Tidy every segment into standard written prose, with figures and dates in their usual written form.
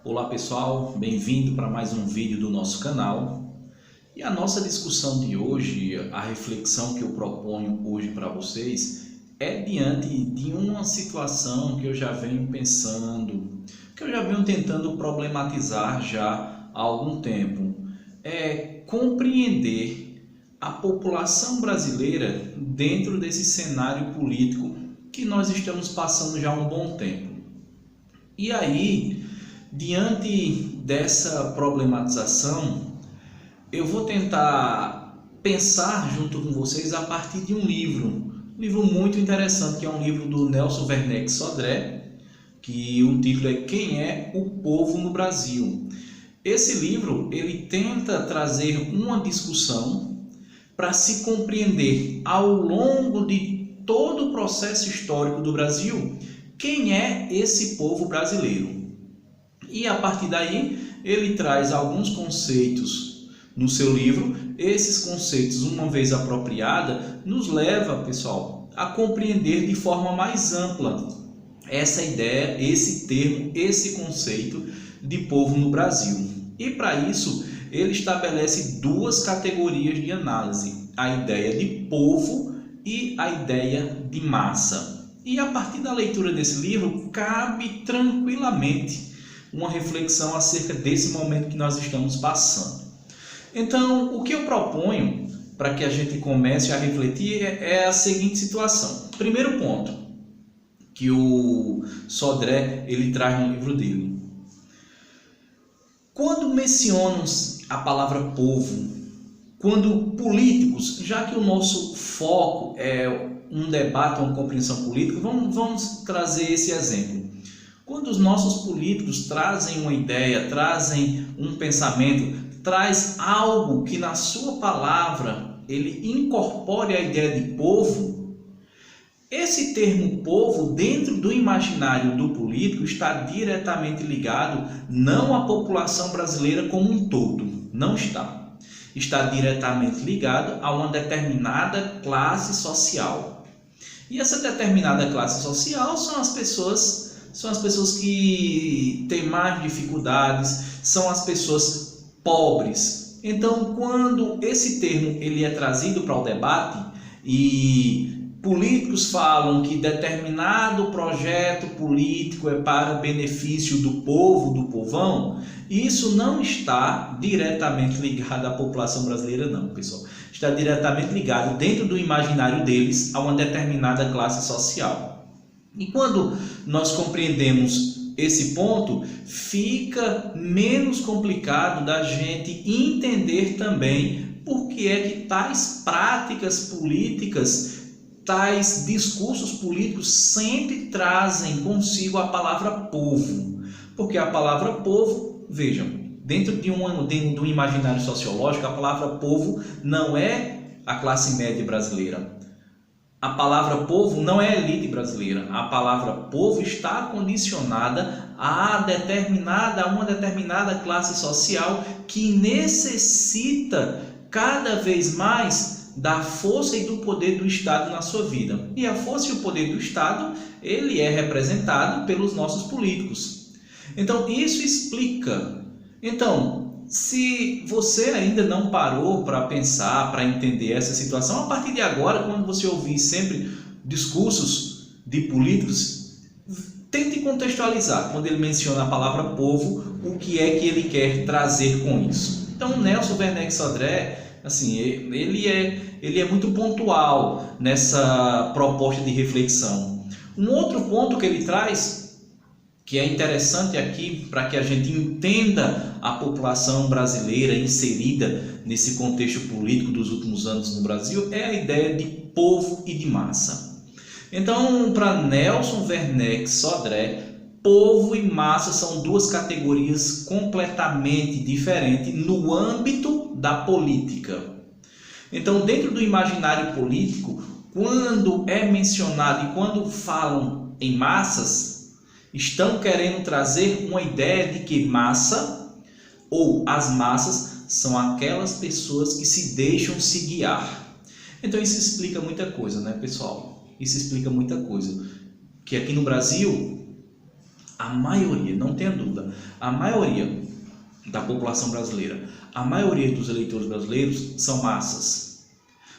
Olá pessoal, bem-vindo para mais um vídeo do nosso canal. E a nossa discussão de hoje, a reflexão que eu proponho hoje para vocês é diante de uma situação que eu já venho pensando, que eu já venho tentando problematizar já há algum tempo. É compreender a população brasileira dentro desse cenário político que nós estamos passando já há um bom tempo. E aí, diante dessa problematização, eu vou tentar pensar junto com vocês a partir de um livro muito interessante, que é um livro do Nelson Werneck Sodré, que o título é Quem é o Povo no Brasil? Esse livro ele tenta trazer uma discussão para se compreender ao longo de todo o processo histórico do Brasil quem é esse povo brasileiro. E a partir daí ele traz alguns conceitos no seu livro. Esses conceitos, uma vez apropriada, nos leva, pessoal, a compreender de forma mais ampla essa ideia, esse termo, esse conceito de povo no Brasil. E para isso ele estabelece duas categorias de análise: a ideia de povo e a ideia de massa. E a partir da leitura desse livro cabe tranquilamente uma reflexão acerca desse momento que nós estamos passando. Então, o que eu proponho para que a gente comece a refletir é a seguinte situação. Primeiro ponto que o Sodré ele traz no livro dele. Quando mencionam a palavra povo, quando políticos, já que o nosso foco é um debate, uma compreensão política, vamos trazer esse exemplo. Quando os nossos políticos trazem uma ideia, trazem um pensamento, traz algo que na sua palavra ele incorpore a ideia de povo, esse termo povo dentro do imaginário do político está diretamente ligado não à população brasileira como um todo, não está. Está diretamente ligado a uma determinada classe social. E essa determinada classe social são as pessoas que têm mais dificuldades, são as pessoas pobres. Então, quando esse termo ele é trazido para o debate e políticos falam que determinado projeto político é para benefício do povo, do povão, isso não está diretamente ligado à população brasileira, não, pessoal. Está diretamente ligado dentro do imaginário deles a uma determinada classe social. E quando nós compreendemos esse ponto, fica menos complicado da gente entender também por que é que tais práticas políticas, tais discursos políticos sempre trazem consigo a palavra povo. Porque a palavra povo, vejam, dentro do imaginário sociológico, a palavra povo não é a classe média brasileira. A palavra povo não é a elite brasileira. A palavra povo está condicionada a uma determinada classe social que necessita cada vez mais da força e do poder do Estado na sua vida. E a força e o poder do Estado, ele é representado pelos nossos políticos. Então, isso explica. Então, se você ainda não parou para pensar, para entender essa situação, a partir de agora, quando você ouvir sempre discursos de políticos, tente contextualizar, quando ele menciona a palavra povo, o que é que ele quer trazer com isso. Então, Nelson Werneck Sodré, assim, ele é muito pontual nessa proposta de reflexão. Um outro ponto que ele traz, que é interessante aqui para que a gente entenda a população brasileira inserida nesse contexto político dos últimos anos no Brasil, é a ideia de povo e de massa. Então, para Nelson Werneck Sodré, povo e massa são duas categorias completamente diferentes no âmbito da política. Então, dentro do imaginário político, quando é mencionado e quando falam em massas, estão querendo trazer uma ideia de que massa ou as massas são aquelas pessoas que se deixam se guiar. Então isso explica muita coisa, né, pessoal? Isso explica muita coisa. Que aqui no Brasil A maioria, não tenha dúvida, a maioria da população brasileira, a maioria dos eleitores brasileiros são massas.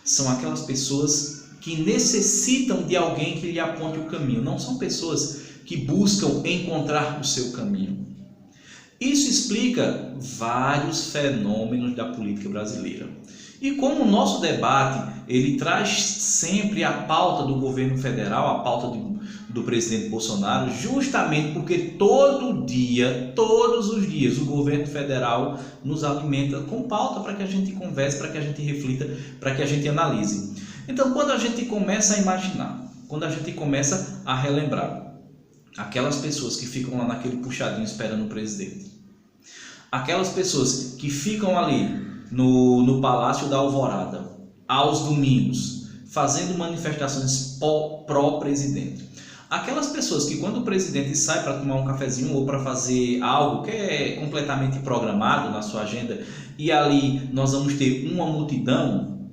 São aquelas pessoas que necessitam de alguém que lhe aponte o caminho. Não são pessoas que buscam encontrar o seu caminho. Isso explica vários fenômenos da política brasileira. E como o nosso debate, ele traz sempre a pauta do governo federal, a pauta do presidente Bolsonaro, justamente porque todo dia, todos os dias, o governo federal nos alimenta com pauta para que a gente converse, para que a gente reflita, para que a gente analise. Então, quando a gente começa a imaginar, quando a gente começa a relembrar aquelas pessoas que ficam lá naquele puxadinho esperando o presidente, aquelas pessoas que ficam ali no Palácio da Alvorada, aos domingos, fazendo manifestações pró-presidente, aquelas pessoas que quando o presidente sai para tomar um cafezinho ou para fazer algo que é completamente programado na sua agenda, e ali nós vamos ter uma multidão.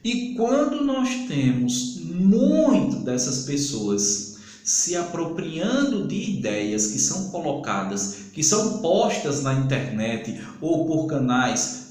E quando nós temos muito dessas pessoas se apropriando de ideias que são colocadas, que são postas na internet ou por canais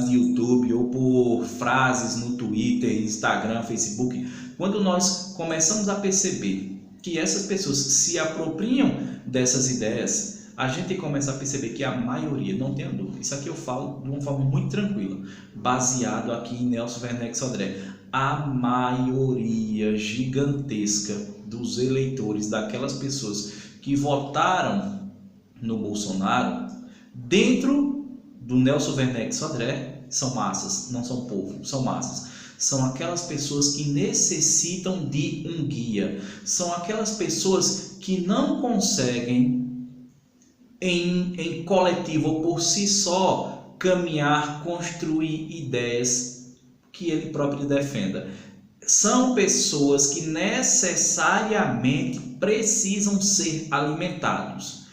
de YouTube ou por frases no Twitter, Instagram, Facebook, quando nós começamos a perceber que essas pessoas se apropriam dessas ideias, a gente começa a perceber que a maioria, não tenha dúvida, isso aqui eu falo de uma forma muito tranquila, baseado aqui em Nelson Werneck Sodré, a maioria gigantesca dos eleitores, daquelas pessoas que votaram no Bolsonaro, dentro do Nelson Werneck Sodré, são massas, não são povo, são massas. São aquelas pessoas que necessitam de um guia, são aquelas pessoas que não conseguem em coletivo ou por si só caminhar, construir ideias que ele próprio defenda. São pessoas que necessariamente precisam ser alimentados.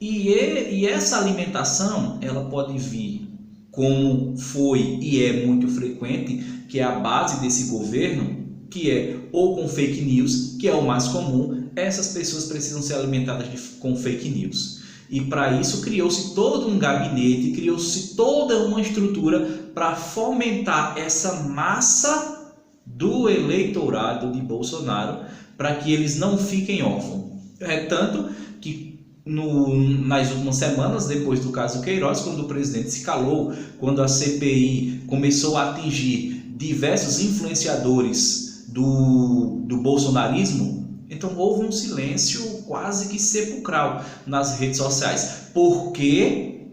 E essa alimentação, ela pode vir, como foi e é muito frequente, que é a base desse governo, que é ou com fake news, que é o mais comum. Essas pessoas precisam ser alimentadas com fake news. E para isso criou-se todo um gabinete, criou-se toda uma estrutura para fomentar essa massa do eleitorado de Bolsonaro, para que eles não fiquem órfãos. É tanto que nas últimas semanas, depois do caso Queiroz, quando o presidente se calou, quando a CPI começou a atingir diversos influenciadores do bolsonarismo, então houve um silêncio quase que sepulcral nas redes sociais, porque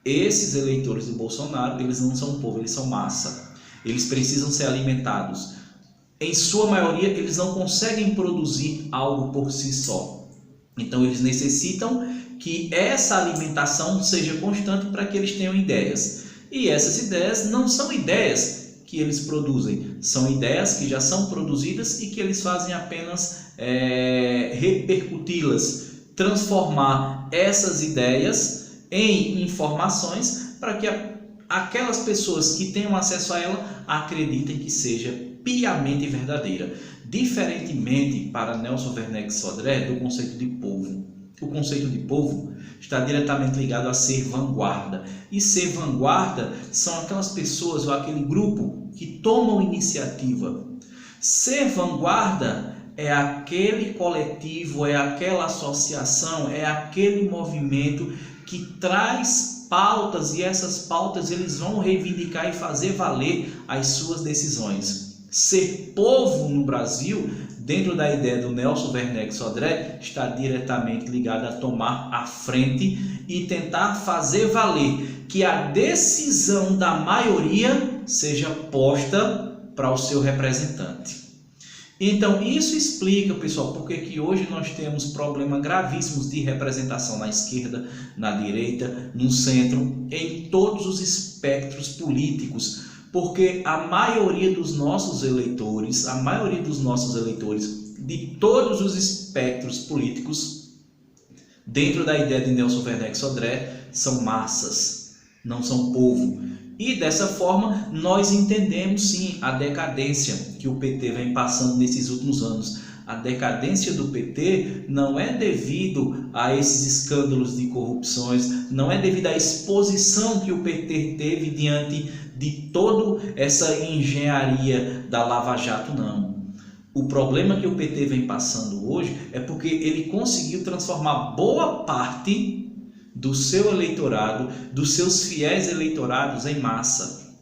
esses eleitores do Bolsonaro, eles não são povo, eles são massa, eles precisam ser alimentados. Em sua maioria, eles não conseguem produzir algo por si só, então eles necessitam que essa alimentação seja constante para que eles tenham ideias, e essas ideias não são ideias que eles produzem, são ideias que já são produzidas e que eles fazem apenas repercuti-las, transformar essas ideias em informações para que aquelas pessoas que tenham acesso a ela acreditem que seja piamente verdadeira. Diferentemente para Nelson Werneck Sodré do conceito de povo. O conceito de povo está diretamente ligado a ser vanguarda. E ser vanguarda são aquelas pessoas ou aquele grupo que tomam iniciativa. Ser vanguarda é aquele coletivo, é aquela associação, é aquele movimento que traz pautas, e essas pautas eles vão reivindicar e fazer valer as suas decisões. Ser povo no Brasil, dentro da ideia do Nelson Werneck Sodré, está diretamente ligado a tomar a frente e tentar fazer valer que a decisão da maioria seja posta para o seu representante. Então isso explica, pessoal, porque que hoje nós temos problemas gravíssimos de representação na esquerda, na direita, no centro, em todos os espectros políticos, porque a maioria dos nossos eleitores, de todos os espectros políticos, dentro da ideia de Nelson Werneck Sodré, são massas, não são povo. E dessa forma nós entendemos sim a decadência que o PT vem passando nesses últimos anos, A decadência do PT não é devido a esses escândalos de corrupções, não é devido à exposição que o PT teve diante de toda essa engenharia da Lava Jato, não. O problema que o PT vem passando hoje é porque ele conseguiu transformar boa parte do seu eleitorado, dos seus fiéis eleitorados em massa.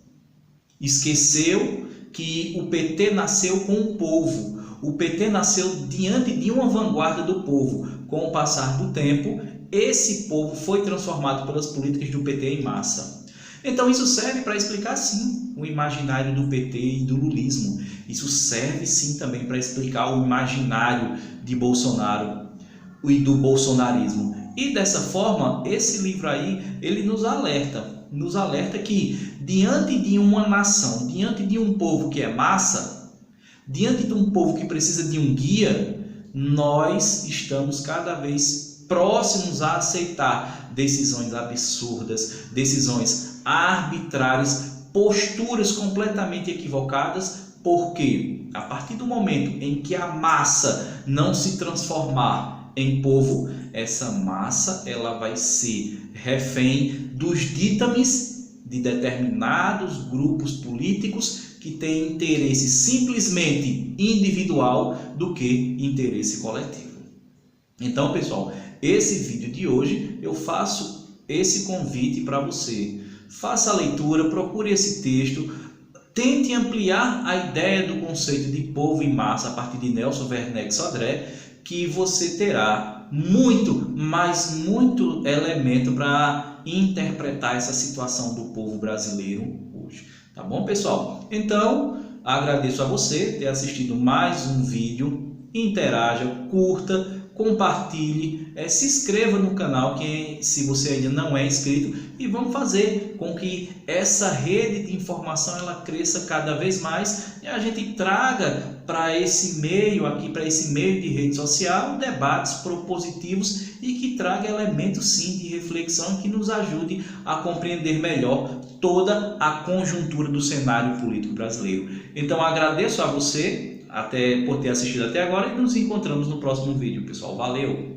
Esqueceu que o PT nasceu com o povo. O PT nasceu diante de uma vanguarda do povo. Com o passar do tempo, esse povo foi transformado pelas políticas do PT em massa. Então isso serve para explicar sim o imaginário do PT e do lulismo. Isso serve sim também para explicar o imaginário de Bolsonaro e do bolsonarismo. E dessa forma, esse livro aí, ele nos alerta que diante de uma nação, diante de um povo que é massa, diante de um povo que precisa de um guia, nós estamos cada vez próximos a aceitar decisões absurdas, decisões arbitrárias, posturas completamente equivocadas, porque a partir do momento em que a massa não se transformar em povo, essa massa ela vai ser refém dos ditames de determinados grupos políticos que têm interesse simplesmente individual do que interesse coletivo. Então, pessoal, esse vídeo de hoje eu faço esse convite para você. Faça a leitura, procure esse texto, tente ampliar a ideia do conceito de povo em massa a partir de Nelson Werneck Sodré, que você terá muito elemento para interpretar essa situação do povo brasileiro hoje. Tá bom, pessoal? Então, agradeço a você ter assistido mais um vídeo. Interaja, curta, compartilhe, se inscreva no canal se você ainda não é inscrito, e vamos fazer com que essa rede de informação ela cresça cada vez mais e a gente traga para esse meio aqui, para esse meio de rede social, debates propositivos e que traga elementos sim de reflexão que nos ajude a compreender melhor toda a conjuntura do cenário político brasileiro. Então agradeço a você por ter assistido até agora e nos encontramos no próximo vídeo, pessoal. Valeu!